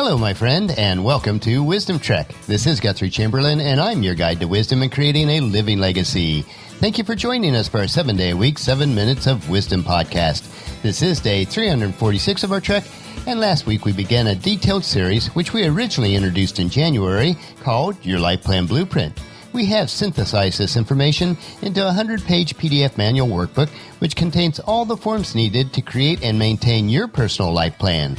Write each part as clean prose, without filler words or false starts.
Hello, my friend, and welcome to Wisdom Trek. This is Guthrie Chamberlain, and I'm your guide to wisdom and creating a living legacy. Thank you for joining us for our 7-day-a-week, 7 Minutes of Wisdom podcast. This is day 346 of our trek, and last week we began a detailed series which we originally introduced in January called Your Life Plan Blueprint. We have synthesized this information into a 100-page PDF manual workbook which contains all the forms needed to create and maintain your personal life plan.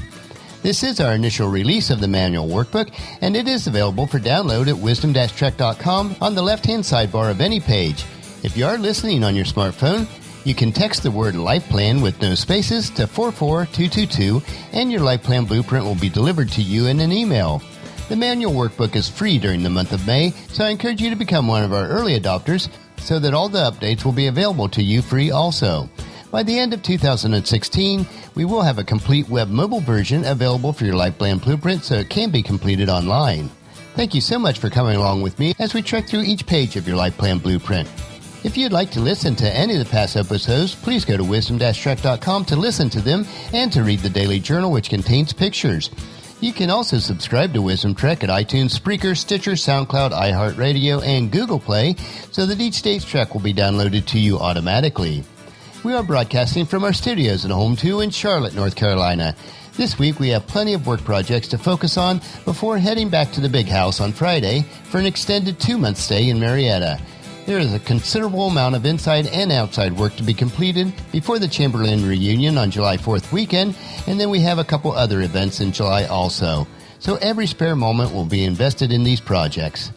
This is our initial release of the manual workbook, and it is available for download at wisdom-trek.com on the left-hand sidebar of any page. If you are listening on your smartphone, you can text the word Life Plan with no spaces to 44222, and your Life Plan Blueprint will be delivered to you in an email. The manual workbook is free during the month of May, so I encourage you to become one of our early adopters so that all the updates will be available to you free also. By the end of 2016, we will have a complete web mobile version available for your Life Plan Blueprint so it can be completed online. Thank you so much for coming along with me as we trek through each page of your Life Plan Blueprint. If you'd like to listen to any of the past episodes, please go to wisdom-trek.com to listen to them and to read the daily journal which contains pictures. You can also subscribe to Wisdom Trek at iTunes, Spreaker, Stitcher, SoundCloud, iHeartRadio, and Google Play so that each day's trek will be downloaded to you automatically. We are broadcasting from our studios at Home 2 in Charlotte, North Carolina. This week we have plenty of work projects to focus on before heading back to the big house on Friday for an extended 2-month stay in Marietta. There is a considerable amount of inside and outside work to be completed before the Chamberlain reunion on July 4th weekend, and then we have a couple other events in July also. So every spare moment will be invested in these projects.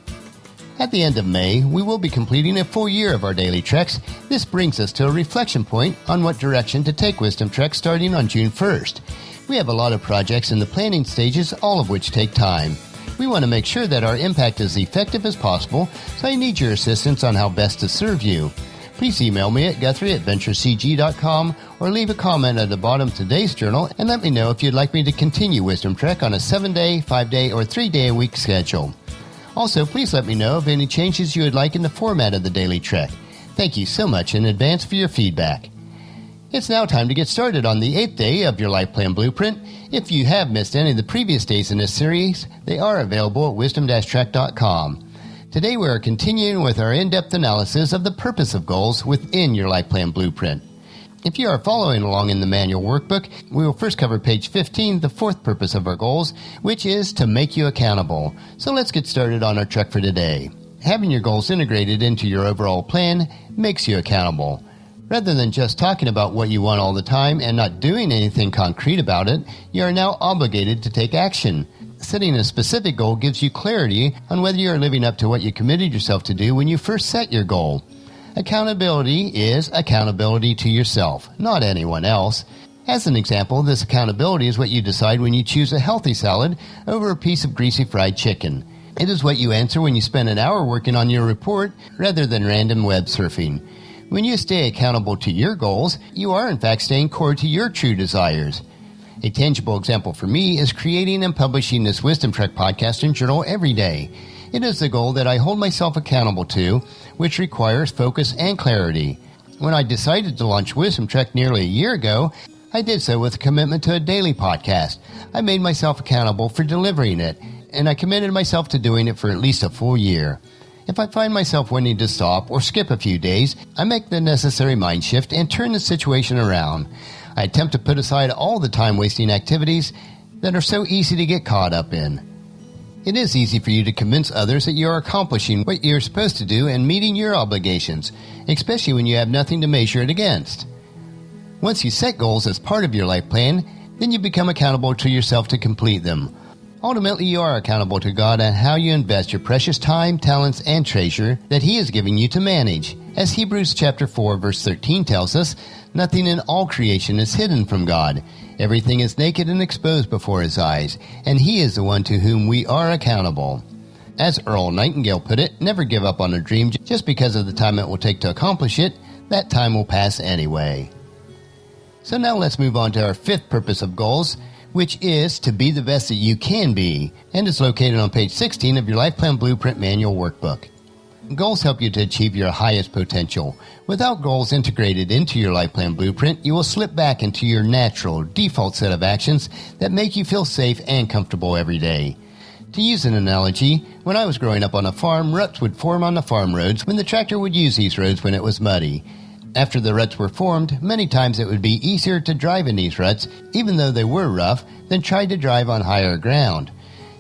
At the end of May, we will be completing a full year of our daily treks. This brings us to a reflection point on what direction to take Wisdom Trek starting on June 1st. We have a lot of projects in the planning stages, all of which take time. We want to make sure that our impact is effective as possible, so I need your assistance on how best to serve you. Please email me at guthrie@venturecg.com or leave a comment at the bottom of today's journal and let me know if you'd like me to continue Wisdom Trek on a 7-day, 5-day, or 3-day-a-week schedule. Also, please let me know of any changes you would like in the format of the Daily Trek. Thank you so much in advance for your feedback. It's now time to get started on the 8th day of your Life Plan Blueprint. If you have missed any of the previous days in this series, they are available at wisdom-trek.com. Today we are continuing with our in-depth analysis of the purpose of goals within your Life Plan Blueprint. If you are following along in the manual workbook, we will first cover page 15, the fourth purpose of our goals, which is to make you accountable. So let's get started on our trek for today. Having your goals integrated into your overall plan makes you accountable. Rather than just talking about what you want all the time and not doing anything concrete about it, you are now obligated to take action. Setting a specific goal gives you clarity on whether you are living up to what you committed yourself to do when you first set your goal. Accountability is accountability to yourself, not anyone else. As an example, this accountability is what you decide when you choose a healthy salad over a piece of greasy fried chicken. It is what you answer when you spend an hour working on your report rather than random web surfing. When you stay accountable to your goals, you are in fact staying core to your true desires. A tangible example for me is creating and publishing this Wisdom Trek podcast and journal every day. It is the goal that I hold myself accountable to, which requires focus and clarity. When I decided to launch Wisdom Trek nearly a year ago, I did so with a commitment to a daily podcast. I made myself accountable for delivering it, and I committed myself to doing it for at least a full year. If I find myself wanting to stop or skip a few days, I make the necessary mind shift and turn the situation around. I attempt to put aside all the time-wasting activities that are so easy to get caught up in. It is easy for you to convince others that you are accomplishing what you're supposed to do and meeting your obligations, especially when you have nothing to measure it against. Once you set goals as part of your life plan, then you become accountable to yourself to complete them. Ultimately, you are accountable to God on how you invest your precious time, talents, and treasure that He is giving you to manage. As Hebrews chapter 4, verse 13 tells us, nothing in all creation is hidden from God. Everything is naked and exposed before His eyes, and He is the one to whom we are accountable. As Earl Nightingale put it, never give up on a dream just because of the time it will take to accomplish it. That time will pass anyway. So now let's move on to our fifth purpose of goals, which is to be the best that you can be, and is located on page 16 of your Life Plan Blueprint Manual Workbook. Goals help you to achieve your highest potential. Without goals integrated into your life plan blueprint, you will slip back into your natural, default set of actions that make you feel safe and comfortable every day. To use an analogy, when I was growing up on a farm, ruts would form on the farm roads when the tractor would use these roads when it was muddy. After the ruts were formed, many times it would be easier to drive in these ruts, even though they were rough, than try to drive on higher ground.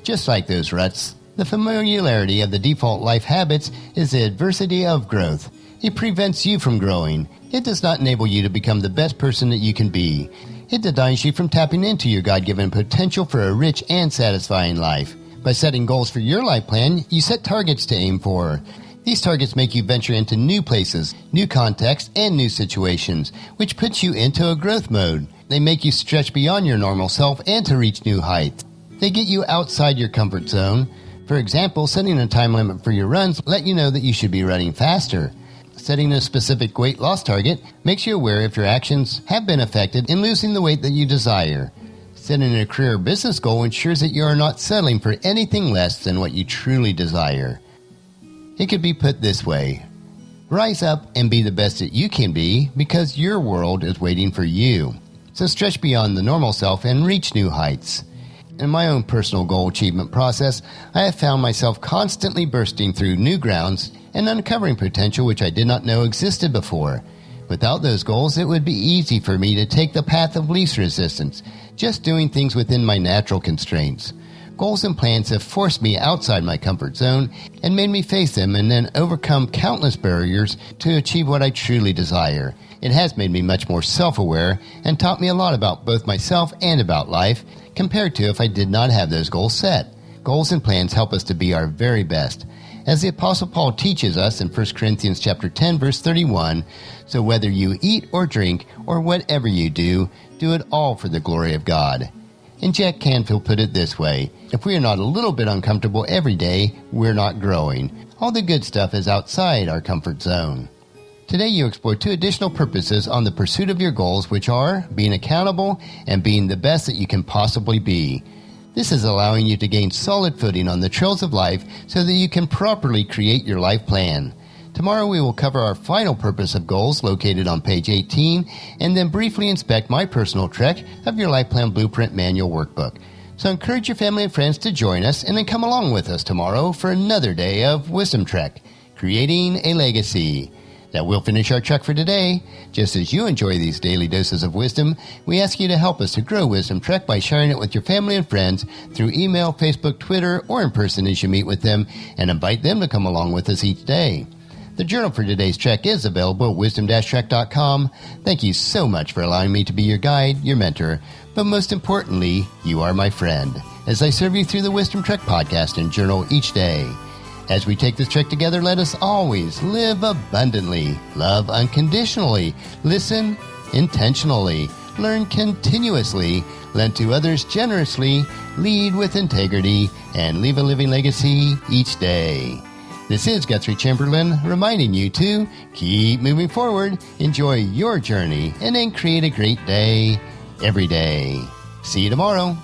Just like those ruts, the familiarity of the default life habits is the adversity of growth. It prevents you from growing. It does not enable you to become the best person that you can be. It denies you from tapping into your God-given potential for a rich and satisfying life. By setting goals for your life plan, you set targets to aim for. These targets make you venture into new places, new contexts, and new situations, which puts you into a growth mode. They make you stretch beyond your normal self and to reach new heights. They get you outside your comfort zone. For example, setting a time limit for your runs let you know that you should be running faster. Setting a specific weight loss target makes you aware if your actions have been affected in losing the weight that you desire. Setting a career or business goal ensures that you are not settling for anything less than what you truly desire. It could be put this way: rise up and be the best that you can be because your world is waiting for you. So stretch beyond the normal self and reach new heights. In my own personal goal achievement process, I have found myself constantly bursting through new grounds and uncovering potential which I did not know existed before. Without those goals, it would be easy for me to take the path of least resistance, just doing things within my natural constraints. Goals and plans have forced me outside my comfort zone and made me face them and then overcome countless barriers to achieve what I truly desire. It has made me much more self-aware and taught me a lot about both myself and about life, compared to if I did not have those goals set. Goals and plans help us to be our very best. As the Apostle Paul teaches us in 1 Corinthians chapter 10, verse 31, so whether you eat or drink or whatever you do, do it all for the glory of God. And Jack Canfield put it this way: if we are not a little bit uncomfortable every day, we're not growing. All the good stuff is outside our comfort zone. Today you explore 2 additional purposes on the pursuit of your goals, which are being accountable and being the best that you can possibly be. This is allowing you to gain solid footing on the trails of life so that you can properly create your life plan. Tomorrow we will cover our final purpose of goals located on page 18 and then briefly inspect my personal trek of your Life Plan Blueprint Manual Workbook. So encourage your family and friends to join us and then come along with us tomorrow for another day of Wisdom Trek, Creating a Legacy. That will finish our trek for today. Just as you enjoy these daily doses of wisdom, we ask you to help us to grow Wisdom Trek by sharing it with your family and friends through email, Facebook, Twitter, or in person as you meet with them, and invite them to come along with us each day. The journal for today's trek is available at wisdom-trek.com. Thank you so much for allowing me to be your guide, your mentor, but most importantly, you are my friend, as I serve you through the Wisdom Trek podcast and journal each day. As we take this trek together, let us always live abundantly, love unconditionally, listen intentionally, learn continuously, lend to others generously, lead with integrity, and leave a living legacy each day. This is Guthrie Chamberlain reminding you to keep moving forward, enjoy your journey, and then create a great day every day. See you tomorrow.